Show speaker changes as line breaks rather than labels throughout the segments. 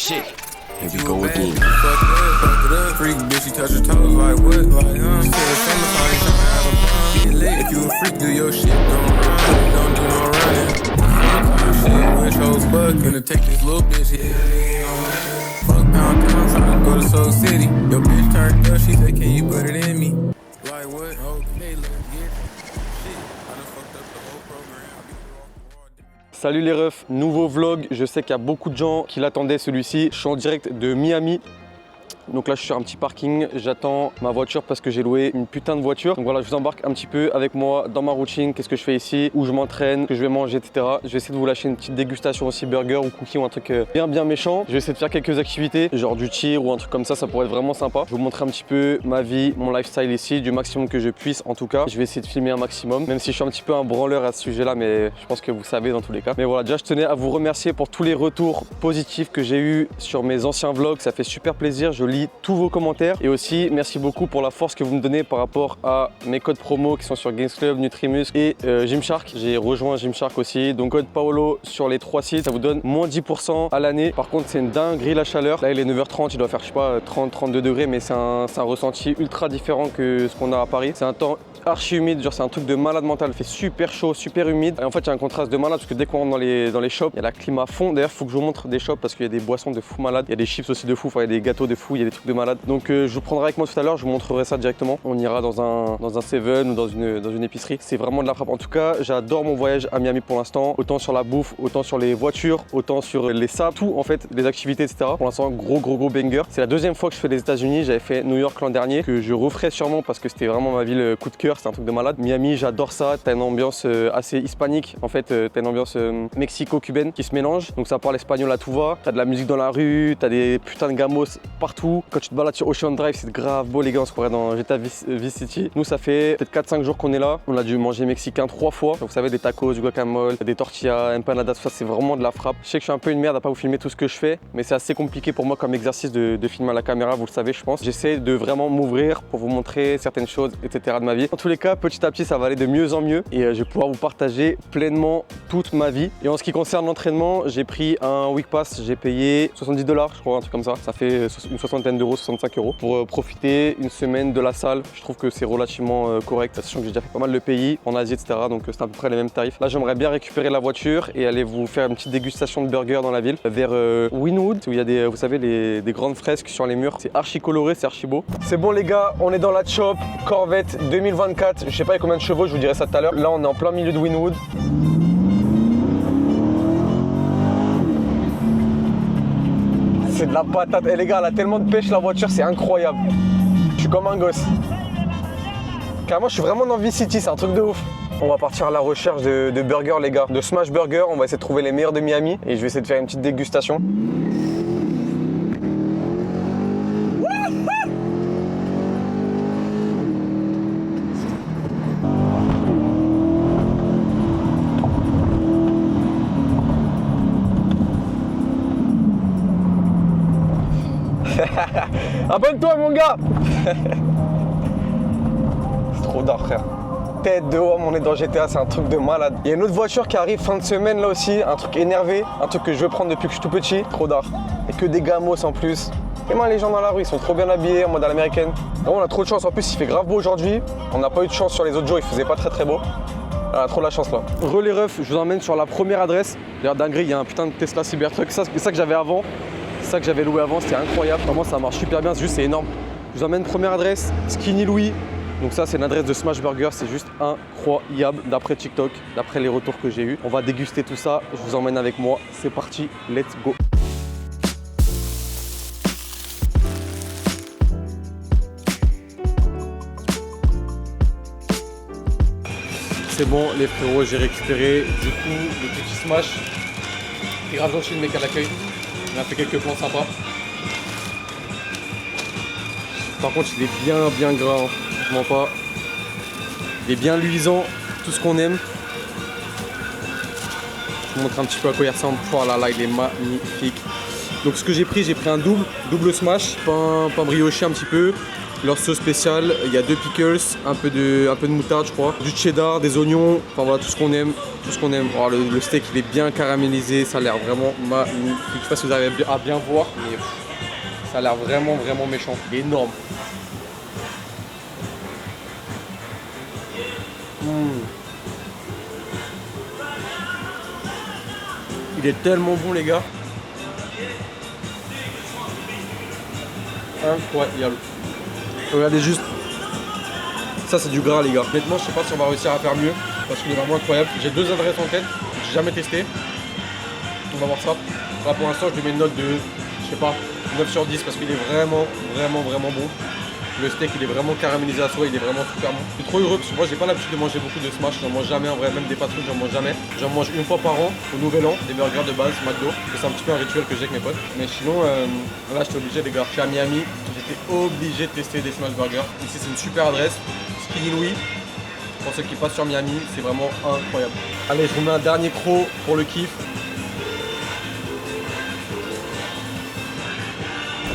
shit. Here we go again.
Freak bitch, she touch her toes like what? Like, said summertime, you tryna have a fun. Get lit. If you a freak, do your shit, don't run, don't do no running. Shit, wish hoes fuck, gonna take this little bitch, yeah. Fuck pound town, tryna go to Soul City. Your bitch turned up, she said, can you put it in me? Like what? Okay, let's get it. Shit, I done fucked up the whole program.
Salut les refs, nouveau vlog, je sais qu'il y a beaucoup de gens qui l'attendaient celui-ci. Je suis en direct de Miami. Donc là je suis sur un petit parking, j'attends ma voiture parce que j'ai loué une putain de voiture. Donc voilà, je vous embarque un petit peu avec moi dans ma routine, qu'est-ce que je fais ici, où je m'entraîne, ce que je vais manger, etc. Je vais essayer de vous lâcher une petite dégustation aussi, burger ou cookie ou un truc bien méchant. Je vais essayer de faire quelques activités, genre du tir ou un truc comme ça pourrait être vraiment sympa. Je vais vous montrer un petit peu ma vie, mon lifestyle ici, du maximum que je puisse en tout cas. Je vais essayer de filmer un maximum, même si je suis un petit peu un branleur à ce sujet-là, mais je pense que vous savez dans tous les cas. Mais voilà, déjà je tenais à vous remercier pour tous les retours positifs que j'ai eu sur mes anciens vlogs, ça fait super plaisir, je lis tous vos commentaires. Et aussi, merci beaucoup pour la force que vous me donnez par rapport à mes codes promo qui sont sur Gains Club, Nutrimus et Gymshark. J'ai rejoint Gymshark aussi. Donc code Paolo sur les 3 sites, ça vous donne moins 10% à l'année. Par contre, c'est une dinguerie la chaleur. Là, il est 9h30, il doit faire, je sais pas, 30-32 degrés, mais c'est un ressenti ultra différent que ce qu'on a à Paris. C'est un temps archi humide, genre c'est un truc de malade mental. Il fait super chaud, super humide. Et en fait, il y a un contraste de malade parce que dès qu'on rentre dans les shops, il y a la clim à fond. D'ailleurs, il faut que je vous montre des shops parce qu'il y a des boissons de fou malade. Il y a des chips aussi de fou, enfin, il y a des gâteaux de fou, il y a des trucs de malade. Donc je vous prendrai avec moi tout à l'heure, je vous montrerai ça directement. On ira dans un Seven ou dans une épicerie. C'est vraiment de la frappe. En tout cas, j'adore mon voyage à Miami pour l'instant. Autant sur la bouffe, autant sur les voitures, autant sur les sables, tout en fait, les activités, etc. Pour l'instant, gros banger. C'est la deuxième fois que je fais les États-Unis. J'avais fait New York l'an dernier, que je referai sûrement parce que c'était vraiment ma ville coup de cœur. C'est un truc de malade. Miami, j'adore ça. T'as une ambiance assez hispanique. En fait, t'as une ambiance mexico-cubaine qui se mélange. Donc ça parle espagnol à tout va. T'as de la musique dans la rue, t'as des putains de gamos partout. Quand tu te balades sur Ocean Drive, c'est grave beau les gars, on se croirait dans GTA Vice City. Nous ça fait peut-être 4-5 jours qu'on est là. On a dû manger mexicain 3 fois. Donc vous savez, des tacos, du guacamole, des tortillas, empanadas, tout ça c'est vraiment de la frappe. Je sais que je suis un peu une merde à pas vous filmer tout ce que je fais, mais c'est assez compliqué pour moi comme exercice de filmer à la caméra, vous le savez je pense. J'essaie de vraiment m'ouvrir pour vous montrer certaines choses, etc. de ma vie. En tous les cas, petit à petit ça va aller de mieux en mieux et je vais pouvoir vous partager pleinement toute ma vie. Et en ce qui concerne l'entraînement, j'ai pris un week pass, j'ai payé 70 $, je crois, un truc comme ça. Ça fait une soixantaine d'euros, 65 € pour profiter une semaine de la salle. Je trouve que c'est relativement correct, sachant que j'ai déjà fait pas mal de pays en Asie, etc. Donc c'est à peu près les mêmes tarifs. Là, j'aimerais bien récupérer la voiture et aller vous faire une petite dégustation de burgers dans la ville, vers Wynwood, où il y a des, vous savez, des grandes fresques sur les murs. C'est archi coloré, c'est archi beau. C'est bon les gars, on est dans la shop Corvette 2024. Je sais pas combien de chevaux, je vous dirai ça tout à l'heure. Là, on est en plein milieu de Wynwood. C'est de la patate. Et les gars, elle a tellement de pêche la voiture, c'est incroyable. Je suis comme un gosse. Carrément, je suis vraiment dans Vice City, c'est un truc de ouf. On va partir à la recherche de burgers les gars, de smash burger. On va essayer de trouver les meilleurs de Miami et je vais essayer de faire une petite dégustation. Abonne-toi mon gars. C'est trop d'art frère. Tête de homme, on est dans GTA, c'est un truc de malade. Il y a une autre voiture qui arrive fin de semaine là aussi, un truc énervé, un truc que je veux prendre depuis que je suis tout petit. Trop d'art. Et que des gamos en plus. Et moi les gens dans la rue, ils sont trop bien habillés en mode à l'américaine. On a trop de chance, en plus il fait grave beau aujourd'hui. On n'a pas eu de chance sur les autres jours, il faisait pas très beau. On a trop de la chance là. Les refs, je vous emmène sur la première adresse. D'ailleurs dinguerie, il y a un putain de Tesla Cybertruck, c'est ça que j'avais avant. C'est ça que j'avais loué avant, c'était incroyable. Vraiment, ça marche super bien, c'est énorme. Je vous emmène première adresse, Skinny Louis. Donc ça, c'est l'adresse de Smash Burger, c'est juste incroyable d'après TikTok, d'après les retours que j'ai eus. On va déguster tout ça, je vous emmène avec moi. C'est parti, let's go. C'est bon les frérots, j'ai récupéré du coup le petit Smash. C'est grave gentil le mec à l'accueil. On a fait quelques plans sympas. Par contre, il est bien gras, hein. Je mens pas. Il est bien luisant, tout ce qu'on aime. Je vous montre un petit peu à quoi il ressemble. Voilà, là, il est magnifique. Donc ce que j'ai pris un double smash, pain brioché un petit peu, leur sauce spéciale, il y a 2 pickles, un peu de moutarde je crois, du cheddar, des oignons, enfin voilà tout ce qu'on aime. Oh, le steak il est bien caramélisé, ça a l'air vraiment magnifique. Je sais pas si vous arrivez à bien voir, mais ça a l'air vraiment méchant, il est énorme. Il est tellement bon les gars. Incroyable. Regardez juste. Ça c'est du gras les gars. Honnêtement je sais pas si on va réussir à faire mieux parce qu'il est vraiment incroyable. J'ai 2 adresses en tête, j'ai jamais testé. On va voir ça. Là pour l'instant je lui mets une note de, je sais pas, 9 sur 10 parce qu'il est vraiment bon. Le steak il est vraiment caramélisé à soi, il est vraiment super bon. Je suis trop heureux parce que moi j'ai pas l'habitude de manger beaucoup de smash, j'en mange jamais en vrai, même des fast-food j'en mange jamais. J'en mange une fois par an au nouvel an, des burgers de base, McDo. C'est un petit peu un rituel que j'ai avec mes potes. Mais sinon là j'étais obligé les gars, je suis à Miami, j'étais obligé de tester des smash burgers. Ici c'est une super adresse, Skinny Louis. Pour ceux qui passent sur Miami, c'est vraiment incroyable. Allez je vous mets un dernier croc pour le kiff.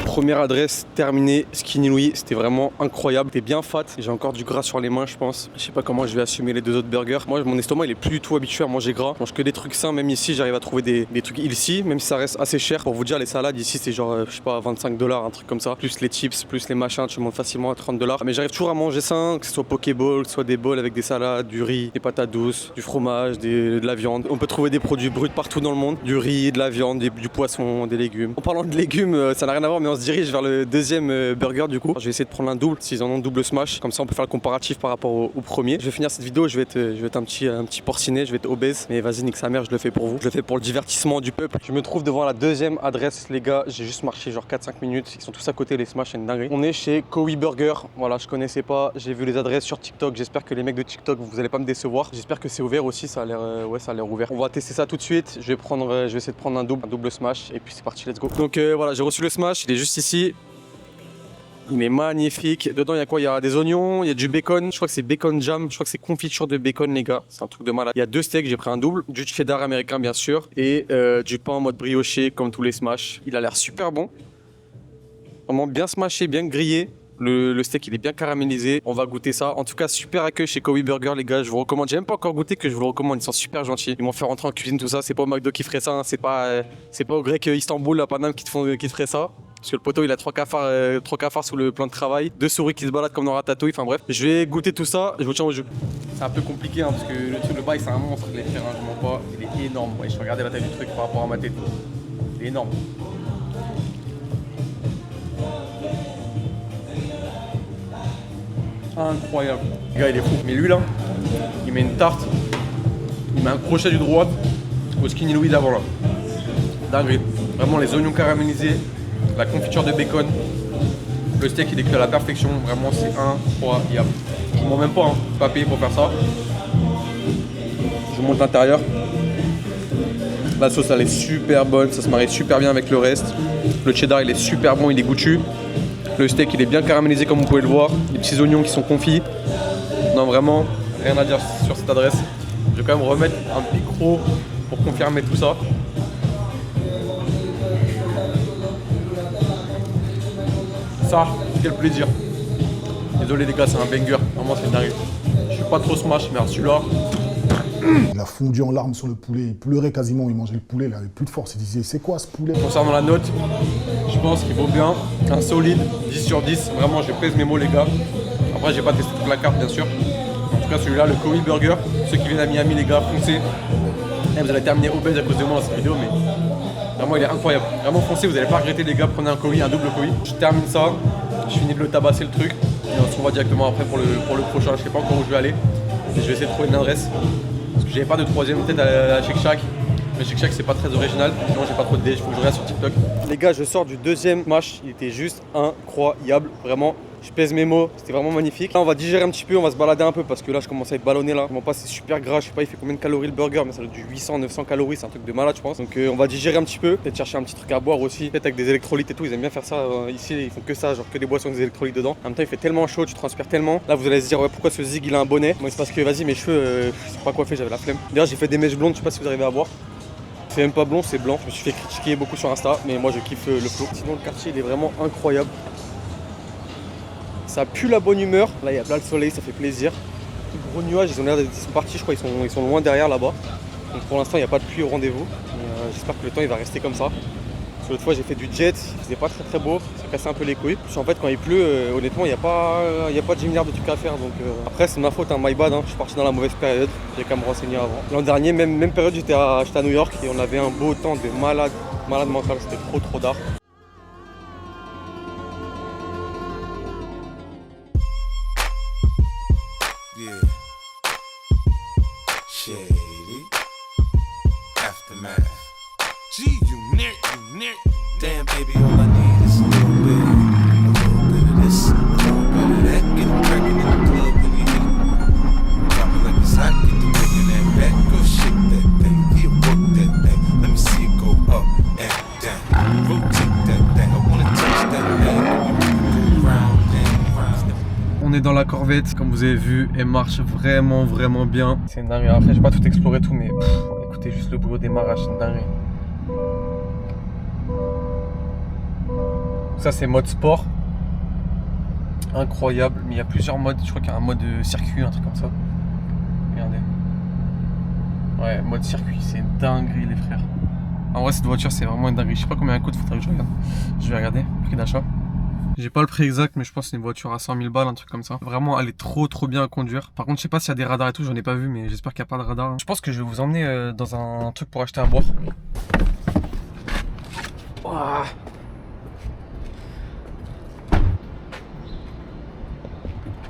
Première adresse terminée, Skinny Louis, c'était vraiment incroyable, c'était bien fat. J'ai encore du gras sur les mains je pense. Je sais pas comment je vais assumer les 2 autres burgers. Moi mon estomac il est plus du tout habitué à manger gras. Je mange que des trucs sains, même ici j'arrive à trouver des trucs ici, même si ça reste assez cher. Pour vous dire les salades ici c'est genre je sais pas 25 $, un truc comme ça. Plus les chips, plus les machins, tu montes facilement à 30 $. Mais j'arrive toujours à manger sain, que ce soit pokéball, soit des bols avec des salades, du riz, des patates douces, du fromage, de la viande. On peut trouver des produits bruts partout dans le monde. Du riz, de la viande, du poisson, des légumes. En parlant de légumes, ça n'a rien à voir mais on se dirige vers le deuxième burger du coup. Je vais essayer de prendre un double s'ils en ont double smash. Comme ça on peut faire le comparatif par rapport au premier. Je vais finir cette vidéo, je vais être un petit porciné, je vais être obèse. Mais vas-y nique sa mère, je le fais pour vous. Je le fais pour le divertissement du peuple. Je me trouve devant la deuxième adresse les gars. J'ai juste marché genre 4-5 minutes. Ils sont tous à côté les smash, c'est une dinguerie. On est chez Kowi Burger. Voilà, je connaissais pas. J'ai vu les adresses sur TikTok. J'espère que les mecs de TikTok vous allez pas me décevoir. J'espère que c'est ouvert aussi. Ça a l'air ça a l'air ouvert. On va tester ça tout de suite. Je vais essayer de prendre un double smash. Et puis c'est parti, let's go. Donc voilà, j'ai reçu le smash. Il est juste ici. Il est magnifique. Dedans, il y a quoi? Il y a des oignons, il y a du bacon. Je crois que c'est bacon jam. Je crois que c'est confiture de bacon, les gars. C'est un truc de malade. Il y a 2 steaks, j'ai pris un double. Du cheddar américain, bien sûr. Et du pain en mode brioché, comme tous les smash. Il a l'air super bon. Vraiment bien smashé, bien grillé. Le steak, il est bien caramélisé. On va goûter ça. En tout cas, super accueil chez Kowi Burger, les gars. Je vous recommande. J'ai même pas encore goûté que je vous le recommande. Ils sont super gentils. Ils m'ont fait rentrer en cuisine, tout ça. C'est pas au McDo qui ferait ça. Hein. C'est pas au grec Istanbul, à Paname, qui te ferait ça. Parce que le poteau il a 3 cafards sous le plan de travail, 2 souris qui se baladent comme dans Ratatouille, enfin bref. Je vais goûter tout ça, je vous tiens au jeu. C'est un peu compliqué hein, parce que le bail c'est un monstre, les frères, hein, je mens pas, il est énorme. Ouais, je vais regarder la taille du truc par rapport à ma tête. Il est énorme. Incroyable. Le gars il est fou. Mais lui là, il met une tarte, il met un crochet du droit au Skinny Louis d'avant là. Dinguerie. Vraiment les oignons caramélisés, la confiture de bacon, le steak il est cuit à la perfection, vraiment c'est incroyable. Je ne mens même pas, hein. Pas payé pour faire ça. Je vous montre l'intérieur. La sauce elle est super bonne, ça se marie super bien avec le reste. Le cheddar il est super bon, il est goûtu. Le steak il est bien caramélisé comme vous pouvez le voir. Les petits oignons qui sont confits. Non vraiment, rien à dire sur cette adresse. Je vais quand même remettre un petit croc pour confirmer tout ça. Ça, quel plaisir. Désolé les gars, c'est un banger. Vraiment, c'est une dingue. Je suis pas trop smash, mais celui-là.
Il a fondu en larmes sur le poulet. Il pleurait quasiment. Il mangeait le poulet. Il avait plus de force. Il disait, c'est quoi ce poulet?
Concernant la note, je pense qu'il vaut bien un solide 10 sur 10. Vraiment, je pèse mes mots, les gars. Après, j'ai pas testé toute la carte, bien sûr. En tout cas, celui-là, le Kowi Burger. Ceux qui viennent à Miami, les gars, foncez. Et vous allez terminer obèse à cause de moi dans cette vidéo, mais. Vraiment il est incroyable, vraiment foncez, vous n'allez pas regretter les gars, prenez un Kowi, un double Kowi. Je termine ça, je finis de le tabasser le truc et on se revoit directement après pour le prochain. Je sais pas encore où je vais aller, mais je vais essayer de trouver une adresse. Parce que j'avais pas de troisième tête à Shake Shack. Mais Shake Shack c'est pas très original, sinon j'ai pas trop d'idées, il faut que je regarde sur TikTok. Les gars je sors du deuxième match, il était juste incroyable, vraiment. Je pèse mes mots, c'était vraiment magnifique. Là on va digérer un petit peu, on va se balader un peu parce que là je commence à être ballonné là. Vraiment pas, c'est super gras, je sais pas il fait combien de calories le burger, mais ça doit être du 800-900 calories, c'est un truc de malade je pense. Donc on va digérer un petit peu, peut-être chercher un petit truc à boire aussi, peut-être avec des électrolytes et tout, ils aiment bien faire ça. Ici ils font que ça, genre que des boissons avec des électrolytes dedans. En même temps il fait tellement chaud, tu transpires tellement. Là vous allez se dire ouais pourquoi ce zig il a un bonnet. Moi c'est parce que vas-y mes cheveux, je sais pas quoi faire, j'avais la flemme. D'ailleurs j'ai fait des mèches blondes, je sais pas si vous arrivez à voir. C'est même pas blond, c'est blanc. Je me suis fait critiquer beaucoup sur Insta, mais moi je kiffe le flow. Sinon le quartier il est vraiment incroyable. Ça pue la bonne humeur. Là il y a plein de soleil, ça fait plaisir. Les gros nuages, ils sont partis, je crois, ils sont loin derrière là-bas. Donc pour l'instant il n'y a pas de pluie au rendez-vous. J'espère que le temps il va rester comme ça. Parce que l'autre fois j'ai fait du jet, il faisait pas très beau, ça cassait un peu les couilles. Parce qu'en fait quand il pleut, honnêtement il n'y a pas de 10 milliards de trucs à faire. Donc après c'est ma faute, hein, my bad, hein. Je suis parti dans la mauvaise période, j'ai qu'à me renseigner avant. L'an dernier, même période, j'étais à New York et on avait un beau temps de malade mental, c'était trop d'art.
Yeah. Shady. Aftermath. Gee, you near. Damn, baby, all I need is a little bit of this, a little bit of that. Get it crackin' in the club when you hit it. Drop it like it's hot, get the whip in that back. Go shake that thing, yeah, work that thing. Let me see it go up and down. Rotate that thing, I wanna touch that thing. Go round and round.
On est dans la Corvette, comme vous avez vu, elle marche vraiment bien. C'est une dinguerie. Après, j'ai pas tout exploré tout, mais écoutez juste le bruit au démarrage, c'est une dinguerie. Ça, c'est mode sport. Incroyable, mais il y a plusieurs modes. Je crois qu'il y a un mode circuit, un truc comme ça. Regardez. Ouais, mode circuit, c'est une dinguerie, les frères. En vrai, cette voiture, c'est vraiment une dinguerie. Je sais pas combien elle coûte, faudrait que je regarde. Je vais regarder, prix d'achat. J'ai pas le prix exact, mais je pense que c'est une voiture à 100 000 balles, un truc comme ça. Vraiment, elle est trop bien à conduire. Par contre, je sais pas s'il y a des radars et tout, j'en ai pas vu, mais j'espère qu'il n'y a pas de radar. Je pense que je vais vous emmener dans un truc pour acheter à boire. Ouah.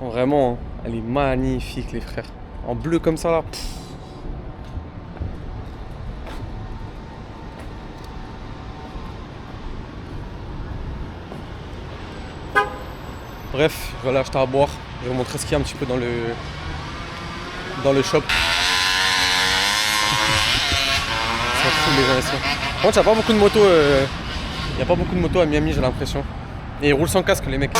Vraiment, elle est magnifique, les frères. En bleu comme ça, là. Bref, je vais aller acheter à boire. Je vais vous montrer ce qu'il y a un petit peu dans le shop. Ça fout les gens ici. Par contre, il n'y a pas beaucoup de motos. Il n'y a pas beaucoup de motos à Miami, j'ai l'impression. Et ils roulent sans casque, les mecs. Ils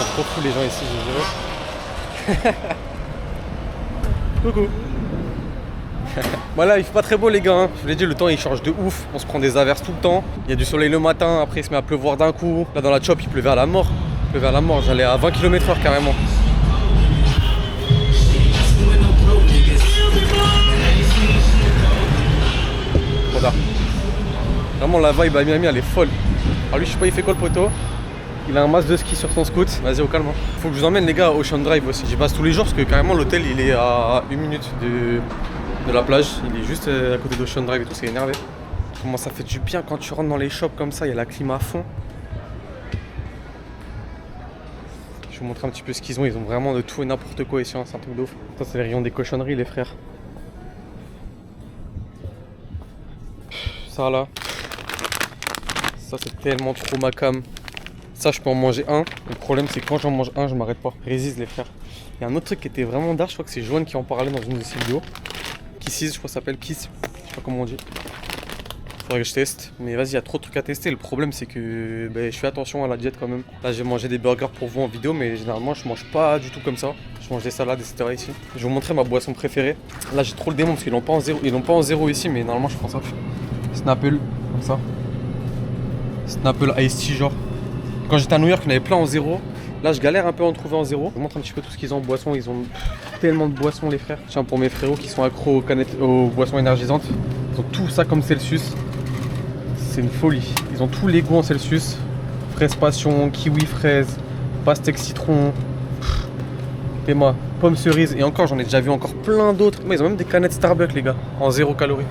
sont trop fous les gens ici, je dirais. Coucou. Voilà, il fait pas très beau les gars, hein. Je vous l'ai dit, le temps il change de ouf, on se prend des averses tout le temps. Il y a du soleil le matin, après il se met à pleuvoir d'un coup. Là dans la chop il pleuvait à la mort. Il pleuvait à la mort, j'allais à 20 km/h carrément. Voilà. Vraiment la vibe à Miami elle est folle. Alors lui je sais pas il fait quoi le poteau. Il a un masque de ski sur son scoot. Vas-y au calme. Faut que je vous emmène les gars à Ocean Drive aussi. J'y passe tous les jours parce que carrément l'hôtel il est à 1 minute de la plage. Il est juste à côté d'Ocean Drive et tout, c'est énervé. Comment ça fait du bien quand tu rentres dans les shops comme ça, il y a la clim à fond. Je vais vous montrer un petit peu ce qu'ils ont. Ils ont vraiment de tout et n'importe quoi ici, hein. C'est un truc de ouf. Ça c'est les rayons des cochonneries les frères. Ça là. Ça c'est tellement trop ma cam. Ça je peux en manger un. Le problème c'est que quand j'en mange un, je m'arrête pas. Résiste les frères. Il y a un autre truc qui était vraiment d'art, je crois que c'est Joanne qui en parlait dans une de ses vidéos. Kisses, je crois que ça s'appelle Kiss. Je sais pas comment on dit. Faudrait que je teste. Mais vas-y, il y a trop de trucs à tester. Le problème c'est que je fais attention à la diète quand même. Là j'ai mangé des burgers pour vous en vidéo, mais généralement je mange pas du tout comme ça. Je mange des salades, etc. ici. Je vais vous montrer ma boisson préférée. Là j'ai trop le démon parce qu'ils l'ont pas en zéro. Ils l'ont pas en zéro ici, mais normalement je prends ça. Snapple, comme ça. Snapple Iced Tea genre. Quand j'étais à New York, il y en avait plein en zéro. Là, je galère un peu à en trouver en zéro. Je vous montre un petit peu tout ce qu'ils ont en boisson. Ils ont tellement de boissons, les frères. Tiens, pour mes frérots qui sont accros aux canettes, aux boissons énergisantes, ils ont tout ça comme Celsius. C'est une folie. Ils ont tous les goûts en Celsius. Fraise passion, kiwi fraise, pastèque citron, et moi, pomme cerise. Et encore, j'en ai déjà vu encore plein d'autres. Mais ils ont même des canettes Starbucks, les gars, en 0 calories.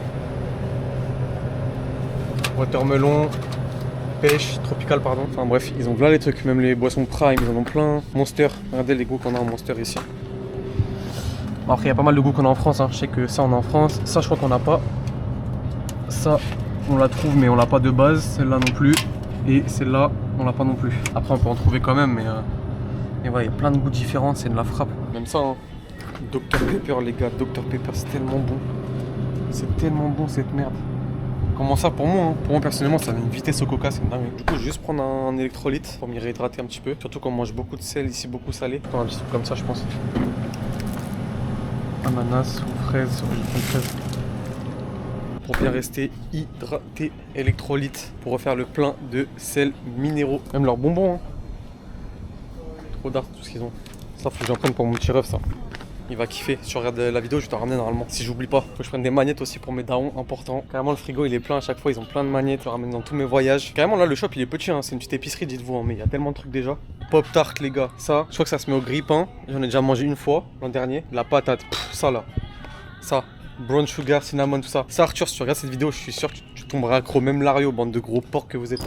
Watermelon. Pêche, tropical pardon. Enfin bref, ils ont plein les trucs, même les boissons prime, ils en ont plein. Monster, regardez les goûts qu'on a en Monster ici. Bon, après il y a pas mal de goûts qu'on a en France, hein. Je sais que ça on a en France, ça je crois qu'on n'a pas. Ça on la trouve mais on l'a pas de base, celle-là non plus. Et celle-là on l'a pas non plus. Après on peut en trouver quand même mais voilà, il y a plein de goûts différents, c'est de la frappe. Même ça, hein. Dr Pepper les gars, Dr Pepper c'est tellement bon. C'est tellement bon cette merde. Comment ça pour moi, hein. Pour moi personnellement ça donne une vitesse au coca, c'est dingue. Du coup je vais juste prendre un électrolyte pour m'y réhydrater un petit peu. Surtout qu'on mange beaucoup de sel ici, beaucoup salé. Un petit truc comme ça je pense. ananas ou fraise. Je vais prendre fraise. Pour bien rester hydraté, électrolytes, pour refaire le plein de sels minéraux. Même leurs bonbons. Hein. Trop d'art tout ce qu'ils ont. Ça, faut que j'en prenne pour mon petit ref, ça. Il va kiffer. Si tu regardes la vidéo, je vais te ramener normalement. Si j'oublie pas, faut que je prenne des magnettes aussi pour mes daons, important. Carrément, le frigo il est plein à chaque fois. Ils ont plein de magnettes. Je le ramène dans tous mes voyages. Carrément, là, le shop il est petit. Hein. C'est une petite épicerie, dites-vous. Hein. Mais il y a tellement de trucs déjà. Pop tart, les gars. Ça, je crois que ça se met au grille-pain. J'en ai déjà mangé une fois l'an dernier. La patate. Pff, ça là. Ça. Brown sugar, cinnamon, tout ça. Ça, Arthur, si tu regardes cette vidéo, je suis sûr que tu tomberas accro. Même Lario, bande de gros porcs que vous êtes.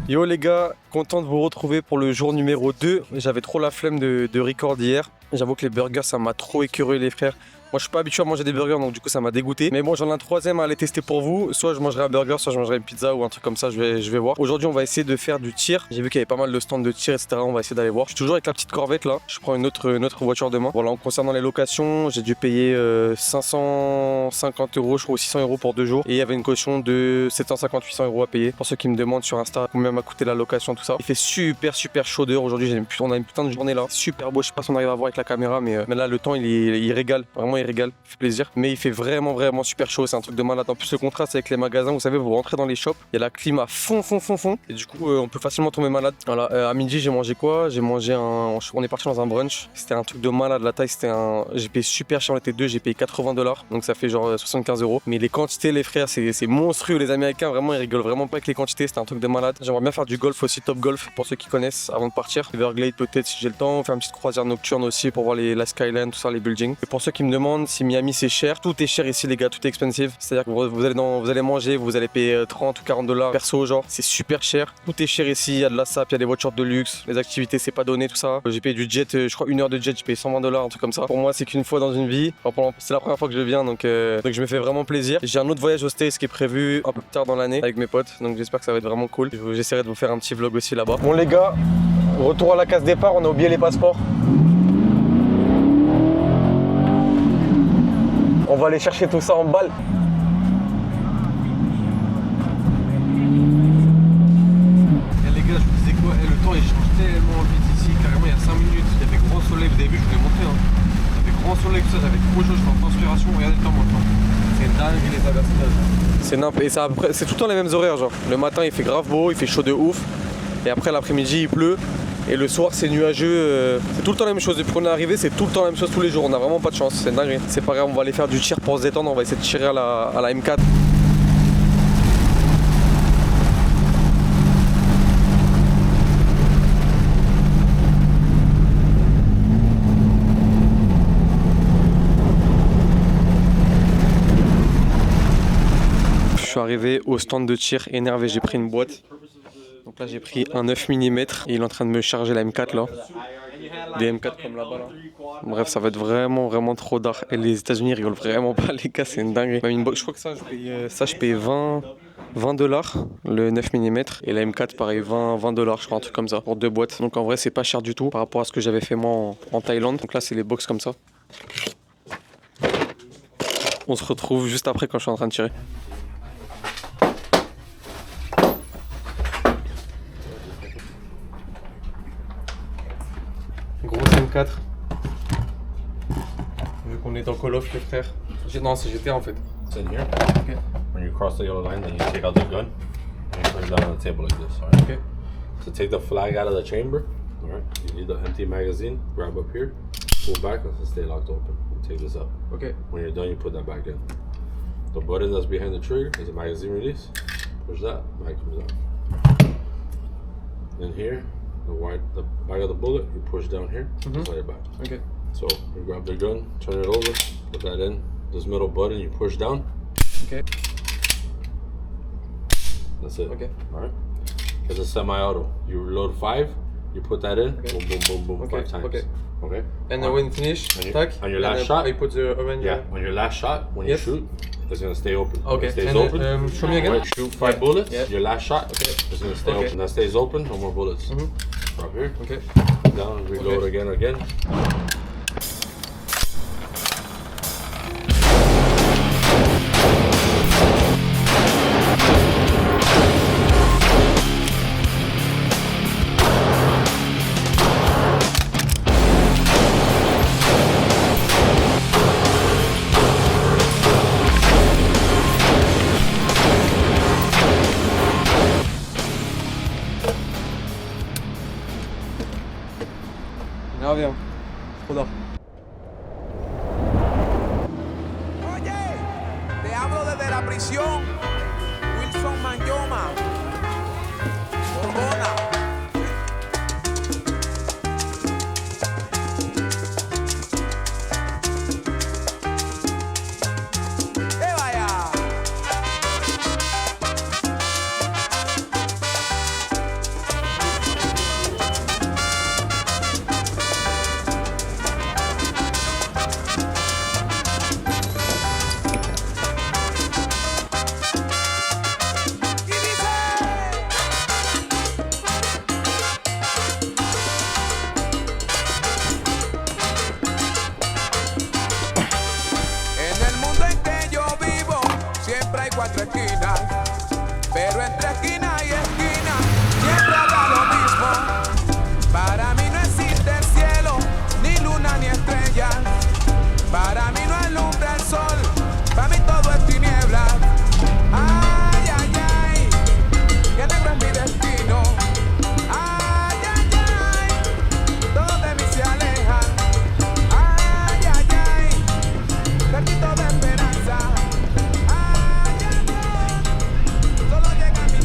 Yo les gars, content de vous retrouver pour le jour numéro 2. J'avais trop la flemme de record hier. J'avoue que les burgers ça m'a trop écœuré les frères. Moi je suis pas habitué à manger des burgers donc du coup ça m'a dégoûté. Mais bon j'en ai un troisième à aller tester pour vous. Soit je mangerai un burger, soit je mangerai une pizza ou un truc comme ça, je vais voir. Aujourd'hui on va essayer de faire du tir. J'ai vu qu'il y avait pas mal de stands de tir etc. On va essayer d'aller voir. Je suis toujours avec la petite Corvette là. Je prends une autre voiture demain. Voilà, en concernant les locations, j'ai dû payer 550 € je crois ou 600 € pour 2 jours. Et il y avait une caution de 750-800 € à payer. Pour ceux qui me demandent sur Insta combien m'a coûté la location tout ça. Il fait super chaud dehors aujourd'hui. On a une putain de journée là. Super beau, je sais pas si on arrive à voir avec la caméra mais là le temps il régale. Vraiment il régale. Il fait plaisir. Mais il fait vraiment super chaud, c'est un truc de malade. En plus le contraste avec les magasins, vous savez, vous rentrez dans les shops, il y a la clim à fond. Et du coup on peut facilement tomber malade. Voilà, à midi j'ai mangé quoi? J'ai mangé on est parti dans un brunch. C'était un truc de malade, la taille c'était j'ai payé super cher, on était deux, j'ai payé 80 $. Donc ça fait genre 75 €. Mais les quantités les frères, c'est monstrueux. Les Américains vraiment ils rigolent vraiment pas avec les quantités, c'était un truc de malade. J'aimerais bien faire du golf aussi, top golf, pour ceux qui connaissent avant de partir. Everglades peut-être si j'ai le temps, faire une petite croisière nocturne aussi pour voir la skyline, tout ça, les buildings. Et pour ceux qui me demandent si Miami c'est cher, tout est cher ici les gars, tout est expensive. C'est-à-dire que vous allez manger, vous allez payer 30 ou 40 $ perso, genre c'est super cher. Tout est cher ici, il y a de la SAP, il y a des voitures de luxe, les activités c'est pas donné tout ça. J'ai payé du jet, je crois 1 heure de jet, j'ai payé 120 $, un truc comme ça. Pour moi c'est qu'une fois dans une vie. Enfin, c'est la première fois que je viens donc je me fais vraiment plaisir. J'ai un autre voyage aux States qui est prévu un peu plus tard dans l'année avec mes potes, donc j'espère que ça va être vraiment cool. J'essaierai de vous faire un petit vlog aussi là-bas. Bon les gars, retour à la case départ, on a oublié les passeports. On va aller chercher tout ça en balle. Les gars, je vous disais quoi, le temps il change tellement vite ici. Carrément, il y a 5 minutes, il y avait grand soleil. Vous avez vu, je vous l'ai montré. Hein. Il y avait grand soleil, tout ça, j'avais trop chaud, je suis en transpiration. Regardez le temps maintenant. C'est dingue les avertissages. C'est nimp. Et c'est tout le temps les mêmes horaires. Genre. Le matin, il fait grave beau, il fait chaud de ouf. Et après, l'après-midi, il pleut. Et le soir c'est nuageux, c'est tout le temps la même chose. Depuis qu'on est arrivé c'est tout le temps la même chose tous les jours. On a vraiment pas de chance, c'est dingue. C'est pas grave, on va aller faire du tir pour se détendre. On va essayer de tirer à la M4. Je suis arrivé au stand de tir énervé, j'ai pris une boîte. Donc là j'ai pris un 9 mm et il est en train de me charger la M4 là. Des M4 comme là-bas là. Bref ça va être vraiment trop d'art. Et les États-Unis ils rigolent vraiment pas les gars, c'est une dinguerie. Même une box, je crois que je paye 20 $ le 9 mm et la M4 pareil 20 $, je crois un truc comme ça pour 2 boîtes. Donc en vrai c'est pas cher du tout par rapport à ce que j'avais fait moi en Thaïlande. Donc là c'est les box comme ça. On se retrouve juste après quand je suis en train de tirer. Gros M4. Vu qu'on est dans Call of les frères. Non c'est GTA en fait.
It's in here.
Okay.
When you cross the yellow line, then you take out the gun and you put it down on the table like this. Alright.
Okay.
So take the flag out of the chamber. Alright. You need the empty magazine. Grab up here. Pull back and stay locked open. You take this up.
Okay.
When you're done, you put that back in. The button that's behind the trigger is a magazine release. Push that, mag comes out. Then here, the back of the bullet, you push down here, slide it back.
Okay.
So you grab the gun, turn it over, put that in. This middle button, you push down.
Okay.
That's it.
Okay.
Alright. It's a semi-auto. You reload 5, you put that in,
Okay.
boom,
Okay.
5 times.
Okay.
Okay.
And when finish, tac.
on your last
and
shot?
I put the orange.
Yeah. On your last shot, when
Yes.
you shoot, it's gonna stay open.
Okay.
When it stays
And
open.
show me again.
Right, shoot 5 bullets.
Yeah.
Your last shot,
Okay.
it's gonna stay
Okay.
open. That stays open. No more bullets.
Mhm.
Drop here.
Okay.
Down. Reload
Okay.
again.
reviens. Trop d'art.
Oye, te hablo desde la prisión. Wilson Manyoma. Borbona. ¡Que vaya! Y dice... En el mundo en que yo vivo, siempre hay cuatro esquinas. Pero entre esquina y esquina, siempre habrá lo mismo. Para mí no existe el cielo, ni luna ni estrellas. Para mí no alumbra el sol, para mí todo es tiniebla. Ay, ay, ay, que negro es mi destino. Ay, ay, ay, todos de mí se alejan. Ay, ay, ay, perdido de esperanza. Ay, ay, ay, solo llega mi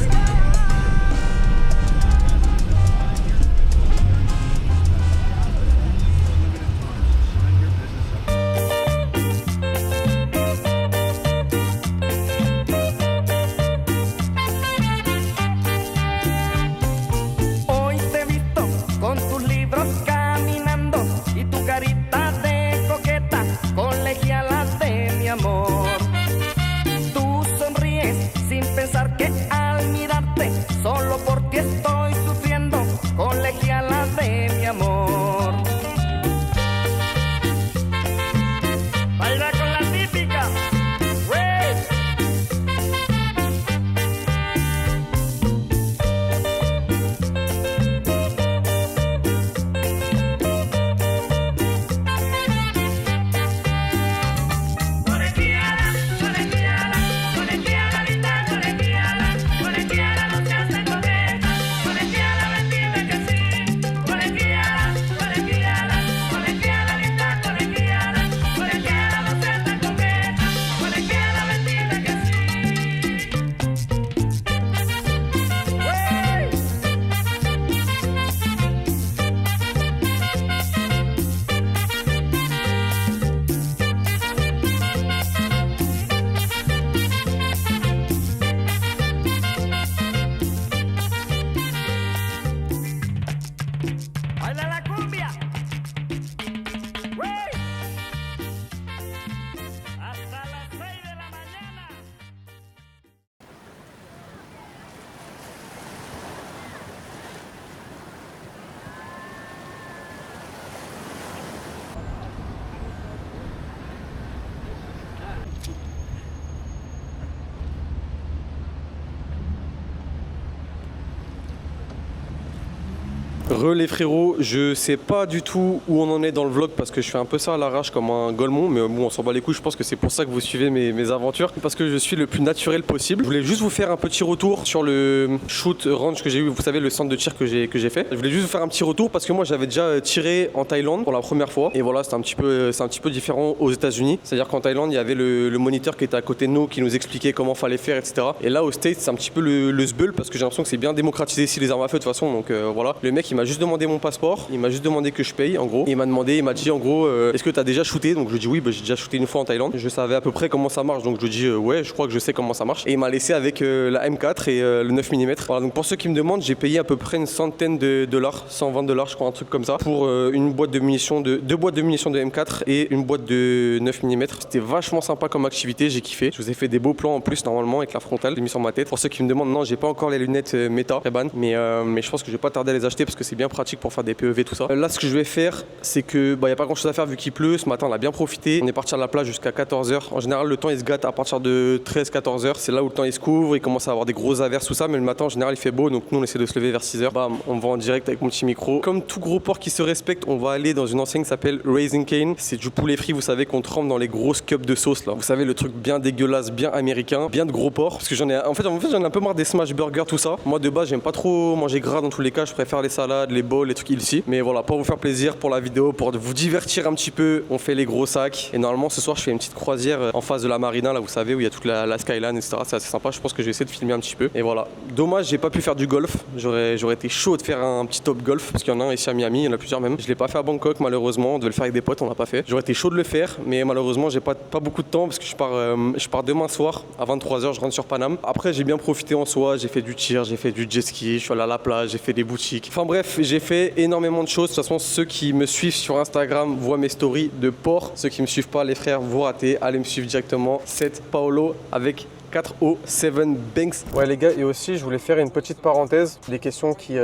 Hoy te he visto con tus libros caminando y tu carita de coqueta, colegiala de mi amor. Tú sonríes sin pensar que al mirarte, solo por ti estoy sufriendo, colegiala de mi amor. Baila con la típica, ¡wey! Colegiala, colegiala, colegiala linda, colegiala, colegiala no seas tan coqueta, colegiala ven dime que sí, colegiala, colegiala, colegiala linda, colegiala, colegiala no seas tan coqueta, colegiala ven dime que sí. ¡Wey! ¡Baila la cumbia! ¡Wey! Hasta las 6 de la mañana.
Les frérots, je sais pas du tout où on en est dans le vlog parce que je fais un peu ça à l'arrache comme un golemon, mais bon on s'en bat les couilles, je pense que c'est pour ça que vous suivez mes aventures, parce que je suis le plus naturel possible. Je voulais juste vous faire un petit retour sur le shoot range que j'ai eu, vous savez le centre de tir que j'ai fait. Je voulais juste vous faire un petit retour parce que moi j'avais déjà tiré en Thaïlande pour la première fois et voilà c'est un petit peu différent aux États-Unis. C'est-à-dire qu'en Thaïlande il y avait le moniteur qui était à côté de nous qui nous expliquait comment fallait faire, etc. Et là aux States c'est un petit peu le sbeul parce que j'ai l'impression que c'est bien démocratisé ici les armes à feu de toute façon, donc voilà. Le mec il m'a juste demandé mon passeport, il m'a juste demandé que je paye en gros. Et il m'a dit en gros est-ce que t'as déjà shooté? Donc je lui ai dit oui, j'ai déjà shooté une fois en Thaïlande. Je savais à peu près comment ça marche, donc je lui ai dit ouais je crois que je sais comment ça marche. Et il m'a laissé avec la M4 et le 9 mm. Voilà, donc pour ceux qui me demandent, j'ai payé à peu près une centaine de dollars, $120 je crois, un truc comme ça, pour une boîte de munitions deux boîtes de munitions de M4 et une boîte de 9 mm. C'était vachement sympa comme activité, j'ai kiffé. Je vous ai fait des beaux plans en plus normalement avec la frontale, j'ai mis sur ma tête. Pour ceux qui me demandent, non j'ai pas encore les lunettes Meta, Ray-Ban, mais je pense que je vais pas tarder à les acheter parce que c'est bien pratique pour faire des PEV tout ça. Là ce que je vais faire c'est que y a pas grand chose à faire vu qu'il pleut. Ce matin on a bien profité, on est parti à la plage jusqu'à 14h. En général le temps il se gâte à partir de 13-14h, c'est là où le temps il se couvre, il commence à avoir des grosses averses tout ça, mais le matin en général il fait beau, donc nous on essaie de se lever vers 6h. Bam, on va en direct avec mon petit micro. Comme tout gros port qui se respecte, on va aller dans une enseigne qui s'appelle Raising Cane. C'est du poulet frit, vous savez, qu'on trempe dans les grosses cups de sauce là. Vous savez le truc bien dégueulasse, bien américain, bien de gros porc. Parce que j'en ai un peu marre des smash burgers tout ça. Moi de base j'aime pas trop manger gras dans tous les cas, je préfère les salades, salades, les bols, les trucs ici. Mais voilà, pour vous faire plaisir, pour la vidéo, pour vous divertir un petit peu, on fait les gros sacs. Et normalement, ce soir, je fais une petite croisière en face de la marina, là, vous savez, où il y a toute la skyline, etc. C'est assez sympa. Je pense que je vais essayer de filmer un petit peu. Et voilà. Dommage, j'ai pas pu faire du golf. J'aurais été chaud de faire un petit top golf, parce qu'il y en a un ici à Miami, il y en a plusieurs même. Je l'ai pas fait à Bangkok, malheureusement. On devait le faire avec des potes, on l'a pas fait. J'aurais été chaud de le faire, mais malheureusement, j'ai pas beaucoup de temps, parce que je pars demain soir à 23h, je rentre sur Paname. Après, j'ai bien profité en soi. J'ai fait du tir, j'ai fait du jet ski, je suis allé à la plage, j'ai fait des boutiques. Enfin bref, j'ai fait énormément de choses. De toute façon, ceux qui me suivent sur Instagram voient mes stories de port. Ceux qui me suivent pas, les frères, vous ratez. Allez me suivre directement. C'est Paolo avec 4O 7 Banks. Ouais les gars, et aussi je voulais faire une petite parenthèse, des questions qui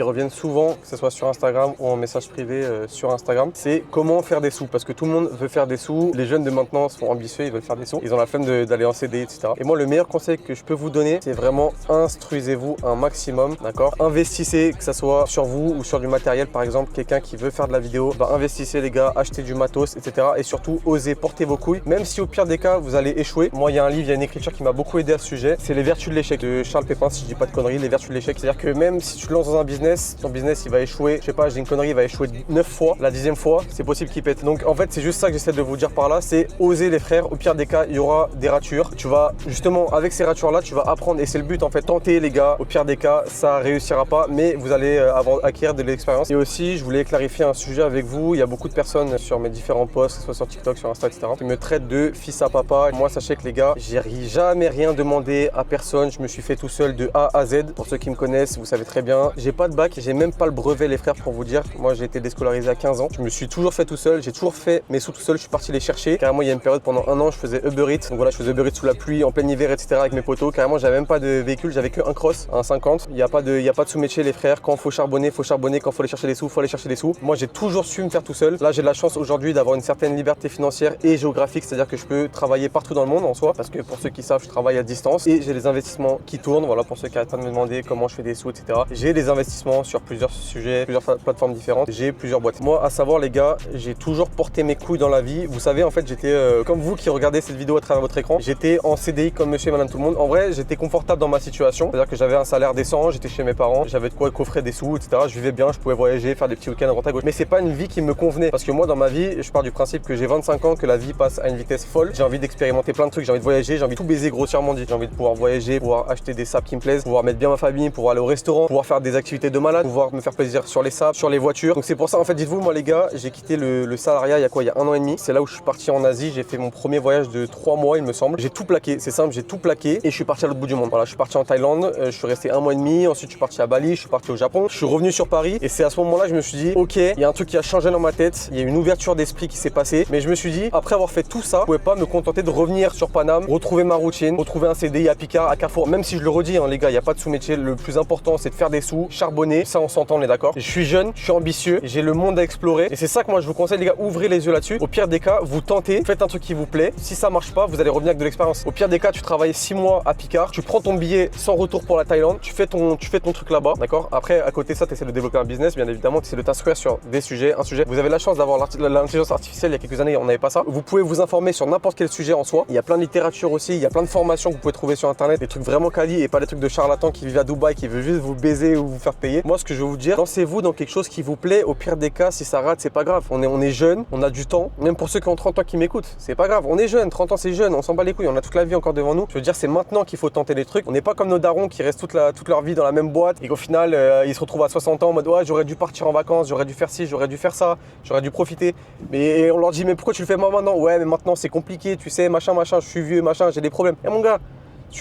reviennent souvent, que ce soit sur Instagram ou en message privé sur Instagram, c'est comment faire des sous, parce que tout le monde veut faire des sous, les jeunes de maintenant sont ambitieux, ils veulent faire des sous, ils ont la flemme d'aller en CDI, etc. Et moi le meilleur conseil que je peux vous donner, c'est vraiment instruisez-vous un maximum, d'accord? Investissez, que ce soit sur vous ou sur du matériel, par exemple, quelqu'un qui veut faire de la vidéo, bah investissez les gars, achetez du matos, etc. Et surtout, osez porter vos couilles, même si au pire des cas, vous allez échouer. Moi, il y a un livre, il y a une écriture qui m'a beaucoup aidé à ce sujet, c'est Les Vertus de l'échec de Charles Pépin, si je dis pas de conneries. Les Vertus de l'échec, c'est-à-dire que même si tu te lances dans un business, ton business il va échouer, je sais pas, je dis une connerie, il va échouer 9 fois, la 10e fois c'est possible qu'il pète. Donc en fait c'est juste ça que j'essaie de vous dire par là, c'est oser les frères. Au pire des cas il y aura des ratures, tu vas justement avec ces ratures là tu vas apprendre, et c'est le but en fait, tenter les gars. Au pire des cas ça réussira pas, mais vous allez acquérir de l'expérience. Et aussi je voulais clarifier un sujet avec vous, il y a beaucoup de personnes sur mes différents posts, que ce soit sur TikTok, sur Insta, etc., qui me traitent de fils à papa. Moi sachez que les gars, j'ai jamais rien demandé à personne, je me suis fait tout seul de A à Z. Pour ceux qui me connaissent, vous savez très bien, j'ai pas de bac, j'ai même pas le brevet les frères, pour vous dire. Moi j'ai été déscolarisé à 15 ans, je me suis toujours fait tout seul, j'ai toujours fait mes sous tout seul, je suis parti les chercher. Carrément il y a une période pendant un an je faisais Uber Eats, donc voilà je faisais Uber Eats sous la pluie, en plein hiver, etc. avec mes potos. Carrément j'avais même pas de véhicule, j'avais que un cross, un 50. Il n'y a pas de sous-métier les frères, quand faut charbonner, quand faut aller chercher des sous, faut aller chercher des sous. Moi j'ai toujours su me faire tout seul. Là j'ai de la chance aujourd'hui d'avoir une certaine liberté financière et géographique, c'est-à-dire que je peux travailler partout dans le monde en soi, parce que pour ceux qui savent je travaille à distance et j'ai les investissements qui tournent. Voilà, pour ceux qui arrêtent pas de me demander comment je fais des sous, etc. J'ai des investissements sur plusieurs sujets, plusieurs plateformes différentes, j'ai plusieurs boîtes. Moi, à savoir les gars, j'ai toujours porté mes couilles dans la vie. Vous savez, en fait, j'étais comme vous qui regardez cette vidéo à travers votre écran, j'étais en CDI comme monsieur et madame tout le monde. En vrai, j'étais confortable dans ma situation, c'est-à-dire que j'avais un salaire décent, j'étais chez mes parents, j'avais de quoi coffrer des sous, etc. Je vivais bien, je pouvais voyager, faire des petits week-ends à droite à gauche. Mais c'est pas une vie qui me convenait, parce que moi, dans ma vie, je pars du principe que j'ai 25 ans, que la vie passe à une vitesse folle. J'ai envie d'expérimenter plein de trucs, j'ai envie de voyager, j'ai envie de tout baiser grossièrement dit. J'ai envie de pouvoir voyager, pouvoir acheter des sapes qui me plaisent, pouvoir mettre bien ma famille, pouvoir aller au restaurant, pouvoir faire des activités de malade, pouvoir me faire plaisir sur les sapes, sur les voitures. Donc c'est pour ça en fait, dites-vous moi les gars, j'ai quitté le salariat il y a quoi, il y a 1 an et demi. C'est là où je suis parti en Asie, j'ai fait mon premier voyage de 3 mois il me semble. J'ai tout plaqué, c'est simple, j'ai tout plaqué et je suis parti à l'autre bout du monde. Voilà, je suis parti en Thaïlande, je suis resté 1 mois et demi, ensuite je suis parti à Bali, je suis parti au Japon, je suis revenu sur Paris et c'est à ce moment-là que je me suis dit ok, il y a un truc qui a changé dans ma tête, il y a une ouverture d'esprit qui s'est passée, mais je me suis dit après avoir fait tout ça, je pouvais pas me contenter de revenir sur Paname, retrouver ma routine, retrouver un CDI à Picard, à Carrefour, même si je le redis hein, les gars, il n'y a pas de sous-métier, le plus important c'est de faire des sous, charbonner, ça on s'entend, on est d'accord. Je suis jeune, je suis ambitieux, j'ai le monde à explorer et c'est ça que moi je vous conseille les gars, ouvrez les yeux là-dessus. Au pire des cas, vous tentez, faites un truc qui vous plaît, si ça marche pas, vous allez revenir avec de l'expérience. Au pire des cas, tu travailles 6 mois à Picard, tu prends ton billet sans retour pour la Thaïlande, tu fais ton truc là-bas, d'accord. Après, à côté de ça, tu essaies de développer un business, bien évidemment, tu essaies de t'instruire sur des sujets, un sujet. Vous avez la chance d'avoir l'intelligence artificielle il y a quelques années, on n'avait pas ça. Vous pouvez vous informer sur n'importe quel sujet en soi. Il y a plein de littérature aussi, il y a plein de formations que vous pouvez trouver sur internet, des trucs vraiment quali et pas des trucs de charlatans qui vivent à Dubaï, qui veulent juste vous baiser ou vous faire payer. Moi, ce que je vais vous dire, lancez-vous dans quelque chose qui vous plaît. Au pire des cas, si ça rate, c'est pas grave. On est jeune, on a du temps. Même pour ceux qui ont 30 ans qui m'écoutent, c'est pas grave. On est jeune, 30 ans c'est jeune, on s'en bat les couilles, on a toute la vie encore devant nous. Je veux dire, c'est maintenant qu'il faut tenter des trucs. On n'est pas comme nos darons qui restent toute leur vie dans la même boîte et qu'au final, ils se retrouvent à 60 ans en mode ouais, j'aurais dû partir en vacances, j'aurais dû faire ci, j'aurais dû faire ça, j'aurais dû profiter. Mais on leur dit, mais pourquoi tu le fais maintenant? Ouais, mais maintenant c'est compliqué, tu sais, machin, je suis vieux, machin, j'ai des problèmes. Et mon gars,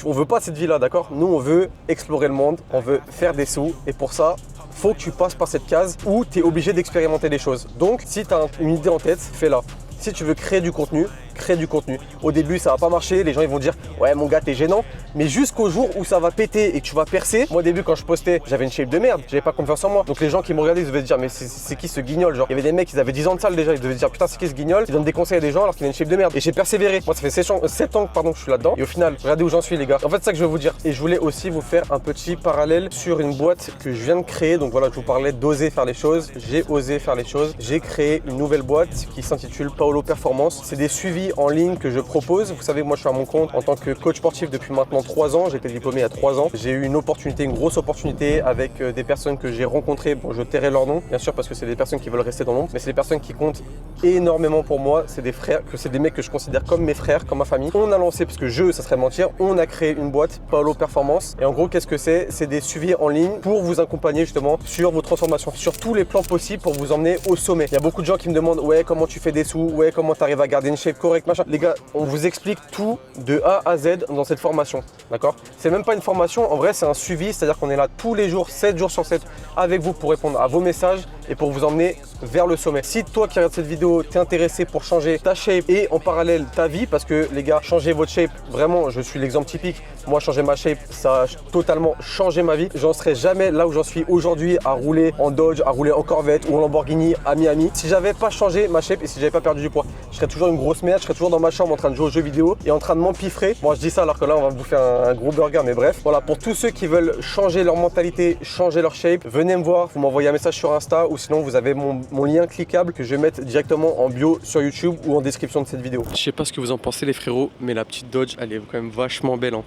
on veut pas cette vie-là, d'accord? Nous, on veut explorer le monde, on veut faire des sous et pour ça, faut que tu passes par cette case où tu es obligé d'expérimenter des choses. Donc, si tu as une idée en tête, fais-la. Si tu veux créer du contenu, crée du contenu. Au début, ça va pas marcher, les gens ils vont dire ouais mon gars t'es gênant, mais jusqu'au jour où ça va péter et que tu vas percer. Moi au début quand je postais, j'avais une shape de merde, j'avais pas confiance en moi. Donc les gens qui me regardaient, ils devaient se dire mais c'est qui ce guignol, genre. Il y avait des mecs, ils avaient 10 ans de salle déjà, ils devaient se dire putain c'est qui ce guignol, ils donnent des conseils à des gens alors qu'il a une shape de merde. Et j'ai persévéré. Moi ça fait 7 ans que je suis là-dedans et au final, regardez où j'en suis les gars. En fait c'est ça que je veux vous dire. Et je voulais aussi vous faire un petit parallèle sur une boîte que je viens de créer. Donc voilà, je vous parlais d'oser faire les choses. J'ai osé faire les choses. J'ai créé une nouvelle boîte qui s'intitule Paolo Performance. C'est des suivis en ligne que je propose. Vous savez, moi je suis à mon compte en tant que coach sportif depuis maintenant pendant 3 ans, j'ai été diplômé il y a 3 ans. J'ai eu une opportunité, une grosse opportunité avec des personnes que j'ai rencontrées. Bon, je tairai leur nom, bien sûr, parce que c'est des personnes qui veulent rester dans l'ombre, mais c'est des personnes qui comptent énormément pour moi. C'est des frères, que c'est des mecs que je considère comme mes frères, comme ma famille. On a lancé, parce que ça serait mentir, on a créé une boîte, Paolo Performance. Et en gros, qu'est-ce que c'est? C'est des suivis en ligne pour vous accompagner justement sur vos transformations, sur tous les plans possibles pour vous emmener au sommet. Il y a beaucoup de gens qui me demandent, ouais, comment tu fais des sous, ouais, comment tu arrives à garder une shape correcte, machin. Les gars, on vous explique tout de A à Z dans cette formation, d'accord? C'est même pas une formation, en vrai, c'est un suivi, c'est-à-dire qu'on est là tous les jours, 7 jours sur 7, avec vous pour répondre à vos messages et pour vous emmener vers le sommet. Si toi qui regardes cette vidéo, t'es intéressé pour changer ta shape et en parallèle ta vie, parce que les gars, changer votre shape, vraiment, je suis l'exemple typique. Moi, changer ma shape, ça a totalement changé ma vie. J'en serais jamais là où j'en suis aujourd'hui à rouler en Dodge, à rouler en Corvette ou en Lamborghini à Miami. Si j'avais pas changé ma shape et si j'avais pas perdu du poids, je serais toujours une grosse merde, je serais toujours dans ma chambre en train de jouer aux jeux vidéo et en train de m'empiffrer. Moi, je dis ça alors que là, on va vous faire un gros burger, mais bref. Voilà, pour tous ceux qui veulent changer leur mentalité, changer leur shape, venez me voir, vous m'envoyez un message sur Insta ou sinon vous avez mon lien cliquable que je vais mettre directement en bio sur YouTube ou en description de cette vidéo. Je sais pas ce que vous en pensez les frérots, mais la petite Dodge, elle est quand même vachement belle, hein.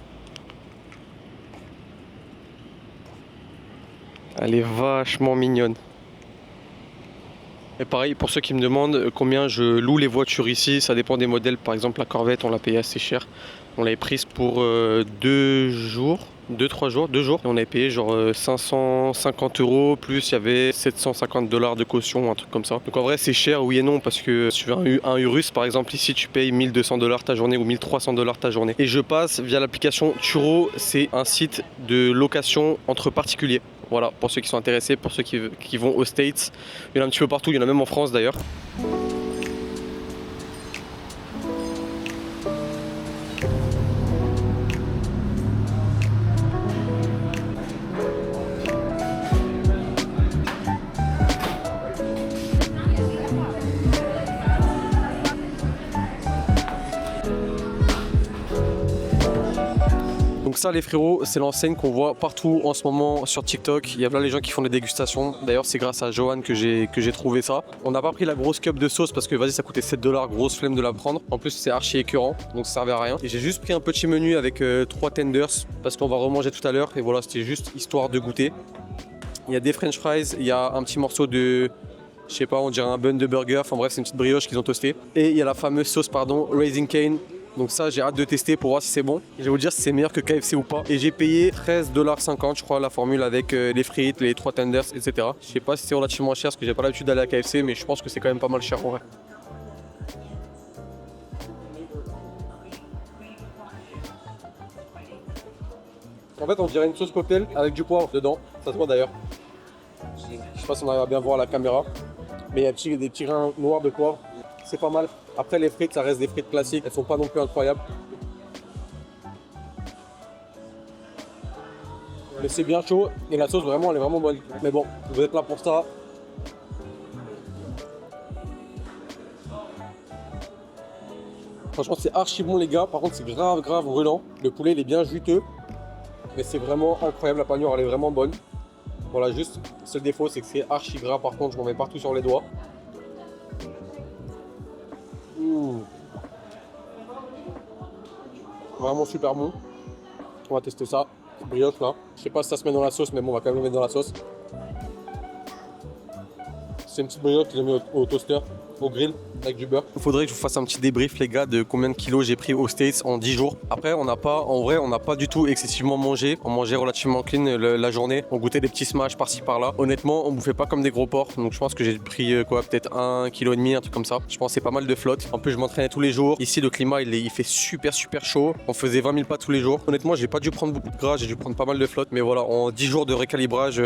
Elle est vachement mignonne. Et pareil, pour ceux qui me demandent combien je loue les voitures ici, ça dépend des modèles. Par exemple, la Corvette, on l'a payé assez cher. On l'avait prise pour 2 jours. Et on avait payé genre 550 € plus il y avait $750 de caution, un truc comme ça. Donc en vrai c'est cher, oui et non, parce que si tu veux un Urus par exemple ici tu payes $1200 ta journée ou $1300 ta journée. Et je passe via l'application Turo, c'est un site de location entre particuliers. Voilà, pour ceux qui sont intéressés, pour ceux qui vont aux States. Il y en a un petit peu partout, il y en a même en France d'ailleurs. Donc ça les frérots, c'est l'enseigne qu'on voit partout en ce moment sur TikTok. Il y a plein de gens qui font des dégustations. D'ailleurs c'est grâce à Johan que j'ai trouvé ça. On n'a pas pris la grosse cup de sauce parce que vas-y ça coûtait $7, grosse flemme de la prendre. En plus c'est archi écœurant, donc ça servait à rien. Et j'ai juste pris un petit menu avec 3 tenders parce qu'on va remanger tout à l'heure. Et voilà, c'était juste histoire de goûter. Il y a des french fries, il y a un petit morceau de... je sais pas, on dirait un bun de burger. Enfin bref, c'est une petite brioche qu'ils ont toastée. Et il y a la fameuse sauce, Raising Cane. Donc ça j'ai hâte de tester pour voir si c'est bon. Je vais vous dire si c'est meilleur que KFC ou pas. Et j'ai payé $13,50 je crois la formule avec les frites, les 3 tenders, etc. Je sais pas si c'est relativement cher parce que j'ai pas l'habitude d'aller à KFC, mais je pense que c'est quand même pas mal cher en vrai. En fait on dirait une sauce cocktail avec du poivre dedans. Ça se voit d'ailleurs. Je sais pas si on arrive à bien voir à la caméra. Mais il y a des petits grains noirs de poivre. C'est pas mal. Après les frites, ça reste des frites classiques, elles sont pas non plus incroyables. Mais c'est bien chaud et la sauce vraiment elle est vraiment bonne. Mais bon, vous êtes là pour ça. Franchement c'est archi bon les gars, par contre c'est grave brûlant. Le poulet il est bien juteux. Mais c'est vraiment incroyable, la panure elle est vraiment bonne. Voilà, juste, le seul défaut c'est que c'est archi gras, par contre je m'en mets partout sur les doigts. Vraiment super bon. On va tester ça. Brioche là. Je sais pas si ça se met dans la sauce, mais bon, on va quand même le mettre dans la sauce. C'est une petite brioche que j'ai mis au toaster, au grill, avec du beurre. Il faudrait que je vous fasse un petit débrief les gars de combien de kilos j'ai pris aux States en 10 jours. Après on n'a pas du tout excessivement mangé. On mangeait relativement clean la journée. On goûtait des petits smash par-ci par-là. Honnêtement on bouffait pas comme des gros porcs. Donc je pense que j'ai pris peut-être 1,5 kg, un truc comme ça. Je pense que c'est pas mal de flotte. En plus je m'entraînais tous les jours. Ici le climat il fait super chaud. On faisait 20 000 pas tous les jours. Honnêtement j'ai pas dû prendre beaucoup de gras, j'ai dû prendre pas mal de flotte. Mais voilà, en 10 jours de recalibrage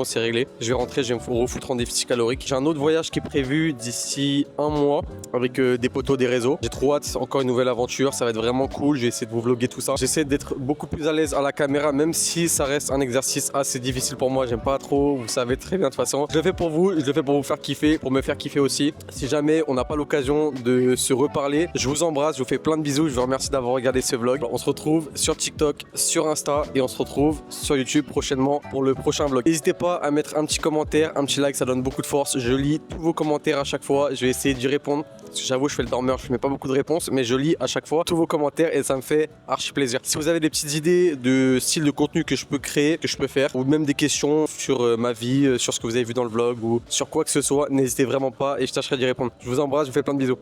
c'est réglé. Je vais rentrer, je vais me refoutre en déficit calorique. J'ai un autre voyage qui est prévu d'ici 1 mois avec des potos, des réseaux. J'ai trop hâte, encore une nouvelle aventure, ça va être vraiment cool. Je vais essayer de vous vlogger tout ça. J'essaie d'être beaucoup plus à l'aise à la caméra, même si ça reste un exercice assez difficile pour moi. J'aime pas trop, vous savez très bien de toute façon. Je le fais pour vous, je le fais pour vous faire kiffer, pour me faire kiffer aussi. Si jamais on n'a pas l'occasion de se reparler, je vous embrasse, je vous fais plein de bisous. Je vous remercie d'avoir regardé ce vlog. On se retrouve sur TikTok, sur Insta et on se retrouve sur YouTube prochainement pour le prochain vlog. N'hésitez pas à mettre un petit commentaire, un petit like, ça donne beaucoup de force. Je lis tous vos commentaires commentaires à chaque fois, je vais essayer d'y répondre. Parce que j'avoue, je fais le dormeur, je ne mets pas beaucoup de réponses, mais je lis à chaque fois tous vos commentaires et ça me fait archi plaisir. Si vous avez des petites idées de style de contenu que je peux créer, que je peux faire, ou même des questions sur ma vie, sur ce que vous avez vu dans le vlog ou sur quoi que ce soit, n'hésitez vraiment pas et je tâcherai d'y répondre. Je vous embrasse, je vous fais plein de bisous.